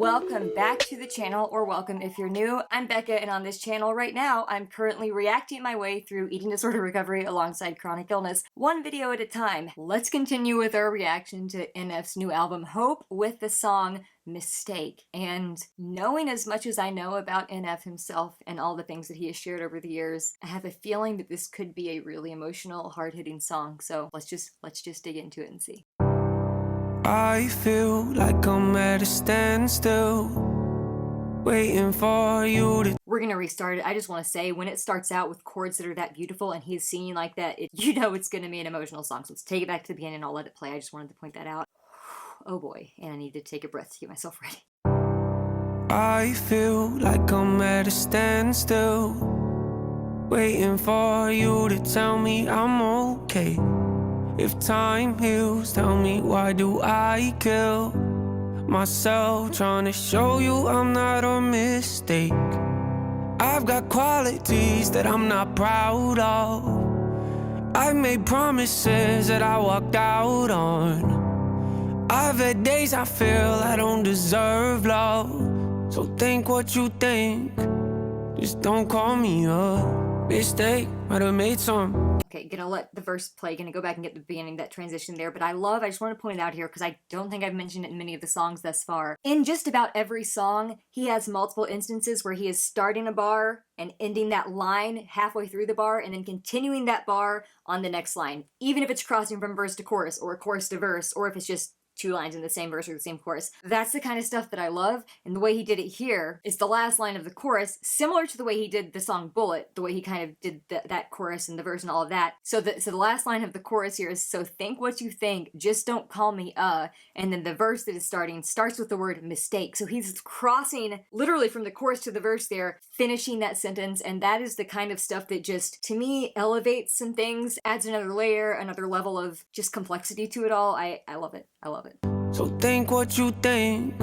Welcome back to the channel, or welcome if you're new. I'm Becca, and on this channel right now, I'm currently reacting my way through eating disorder recovery alongside chronic illness, one video at a time. Let's continue with our reaction to NF's new album, Hope, with the song Mistake. And knowing as much as I know about NF himself and all the things that he has shared over the years, I have a feeling that this could be a really emotional, hard-hitting song. So let's just dig into it and see. I feel like I'm at a standstill, waiting for you to... We're gonna restart it. I just want to say, when it starts out with chords that are that beautiful and he's singing like that, you know it's gonna be an emotional song. So let's take it back to the beginning and I'll let it play. I just wanted to point that out. Oh boy, and I need to take a breath to get myself ready. I feel like I'm at a standstill, waiting for you to tell me I'm okay. If time heals, tell me, why do I kill myself trying to show you I'm not a mistake? I've got qualities that I'm not proud of. I've made promises that I walked out on. I've had days I feel I don't deserve love. So think what you think, just don't call me a mistake. Might have made some. Okay, gonna let the verse play, gonna go back and get the beginning, that transition there, but I just want to point it out here because I don't think I've mentioned it in many of the songs thus far. In just about every song, he has multiple instances where he is starting a bar and ending that line halfway through the bar and then continuing that bar on the next line, even if it's crossing from verse to chorus or chorus to verse, or if it's just two lines in the same verse or the same chorus. That's the kind of stuff that I love, and the way he did it here is the last line of the chorus, similar to the way he did the song Bullet, the way he kind of did that chorus and the verse and all of that. So the last line of the chorus here is, so think what you think, just don't call me and then the verse that is starting starts with the word mistake. So he's crossing literally from the chorus to the verse there, finishing that sentence, and that is the kind of stuff that just, to me, elevates some things, adds another layer, another level of just complexity to it all. I love it. I love it. So think what you think,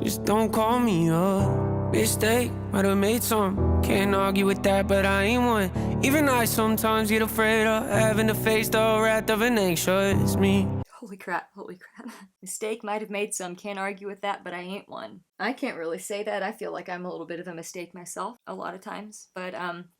just don't call me a mistake. Might have made some, can't argue with that, but I ain't one. Even I sometimes get afraid of having to face the wrath of an anxious me. Holy crap, holy crap. Mistake, might have made some, can't argue with that, but I ain't one. I can't really say that. I feel like I'm a little bit of a mistake myself a lot of times. But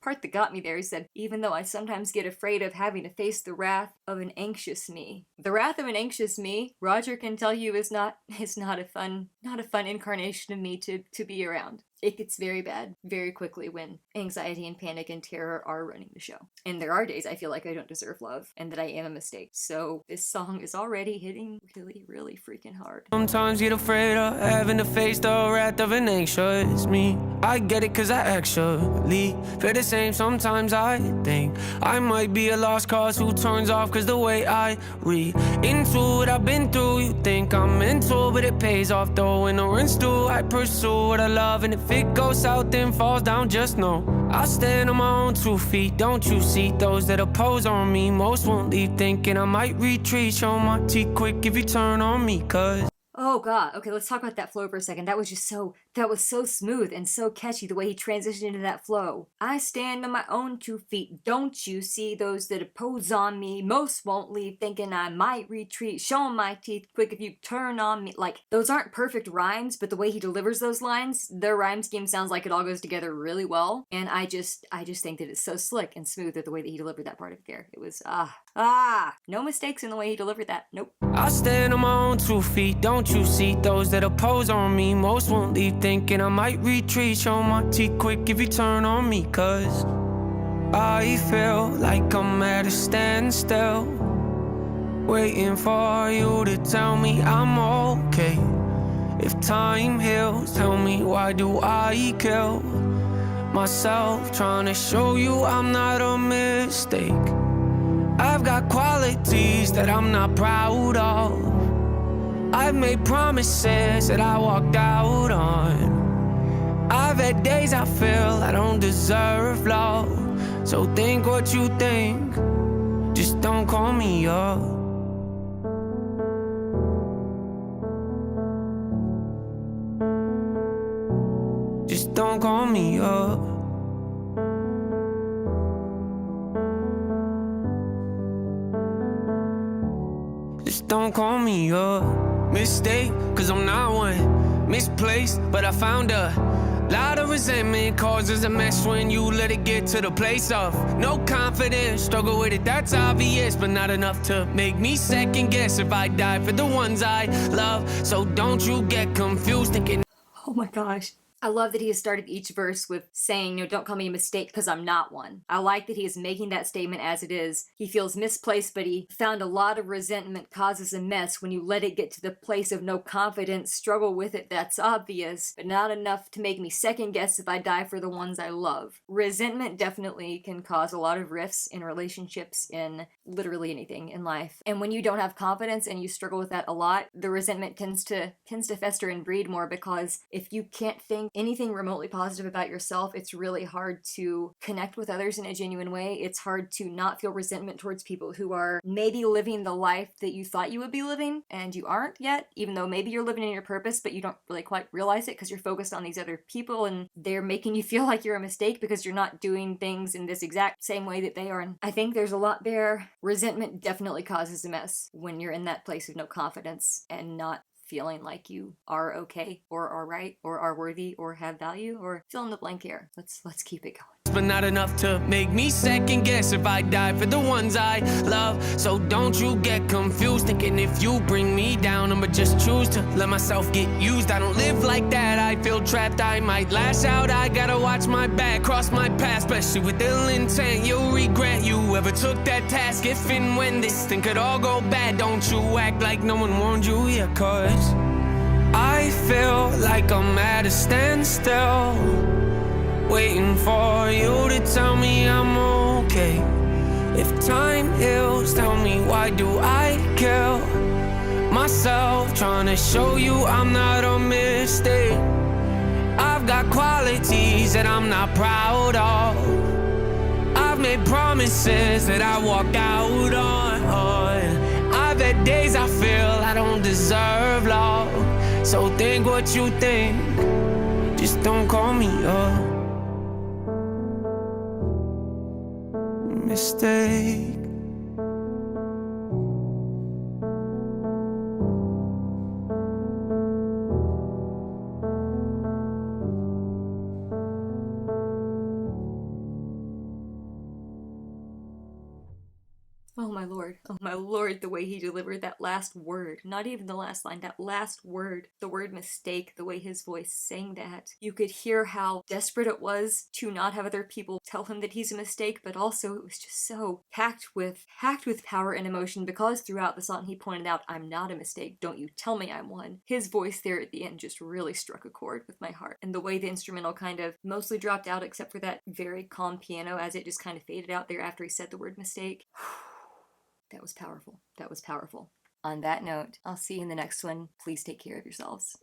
part that got me there, he said, even though I sometimes get afraid of having to face the wrath of an anxious me. The wrath of an anxious me, Roger can tell you, is not a fun incarnation of me to be around. It gets very bad very quickly when anxiety and panic and terror are running the show. And there are days I feel like I don't deserve love and that I am a mistake. So this song is already hitting really, really freaking hard. Sometimes get afraid of having to face the wrath of an anxious me. I get it cause I actually feel the same. Sometimes I think I might be a lost cause who turns off cause the way I read into what I've been through. You think I'm mental, but it pays off though. When the runs through, I pursue what I love, and if it goes south and falls down, just know I stand on my own 2 feet. Don't you see those that oppose on me? Most won't leave, thinking I might retreat. Show my teeth quick if you turn on me, cause oh god, okay, let's talk about that flow for a second. That was so smooth and so catchy, the way he transitioned into that flow. I stand on my own 2 feet. Don't you see those that oppose on me? Most won't leave, thinking I might retreat. Show my teeth quick if you turn on me. Like, those aren't perfect rhymes, but the way he delivers those lines, their rhyme scheme sounds like it all goes together really well. And I just think that it's so slick and smooth at the way that he delivered that part of it there. It was, no mistakes in the way he delivered that. Nope. I stand on my own 2 feet. Don't you see those that oppose on me? Most won't leave, thinking I might retreat. Show my teeth quick if you turn on me, cause I feel like I'm at a standstill, waiting for you to tell me I'm okay. If time heals, tell me, why do I kill myself trying to show you I'm not a mistake? I've got qualities that I'm not proud of. I've made promises that I walked out on. I've had days I feel I don't deserve love. So think what you think, just don't call me up. Just don't call me up. Just don't call me up. Mistake, cause I'm not one. misplaced, but I found a lot of resentment causes a mess when you let it get to the place of no confidence. Struggle with it, that's obvious, but not enough to make me second guess if I die for the ones I love. So don't you get confused thinking. Oh my gosh. I love that he has started each verse with saying, no, don't call me a mistake because I'm not one. I like that he is making that statement as it is. He feels misplaced, but he found a lot of resentment causes a mess when you let it get to the place of no confidence. Struggle with it, that's obvious, but not enough to make me second guess if I die for the ones I love. Resentment definitely can cause a lot of rifts in relationships, in literally anything in life. And when you don't have confidence and you struggle with that a lot, the resentment tends to fester and breed more, because if you can't think anything remotely positive about yourself, it's really hard to connect with others in a genuine way. It's hard to not feel resentment towards people who are maybe living the life that you thought you would be living and you aren't yet, even though maybe you're living in your purpose, but you don't really quite realize it because you're focused on these other people and they're making you feel like you're a mistake because you're not doing things in this exact same way that they are. And I think there's a lot there. Resentment definitely causes a mess when you're in that place of no confidence and not feeling like you are okay or are right or are worthy or have value, or fill in the blank here. Let's keep it going. But not enough to make me second guess if I die for the ones I love. So don't you get confused thinking if you bring me down, I'ma just choose to let myself get used. I don't live like that, I feel trapped, I might lash out. I gotta watch my back, cross my path, especially with ill intent. You'll regret you ever took that task. If and when this thing could all go bad, don't you act like no one warned you, yeah, cause I feel like I'm at a standstill, waiting for you to tell me I'm okay. If time heals, tell me why do I kill myself trying to show you I'm not a mistake. I've got qualities that I'm not proud of. I've made promises that I walked out on. I've had days I feel I don't deserve love. So think what you think, just don't call me up mistake. Oh my lord, the way he delivered that last word. Not even the last line, that last word. The word mistake, the way his voice sang that. You could hear how desperate it was to not have other people tell him that he's a mistake, but also it was just so packed with power and emotion, because throughout the song he pointed out, I'm not a mistake, don't you tell me I'm one. His voice there at the end just really struck a chord with my heart. And the way the instrumental kind of mostly dropped out except for that very calm piano as it just kind of faded out there after he said the word mistake. That was powerful. That was powerful. On that note, I'll see you in the next one. Please take care of yourselves.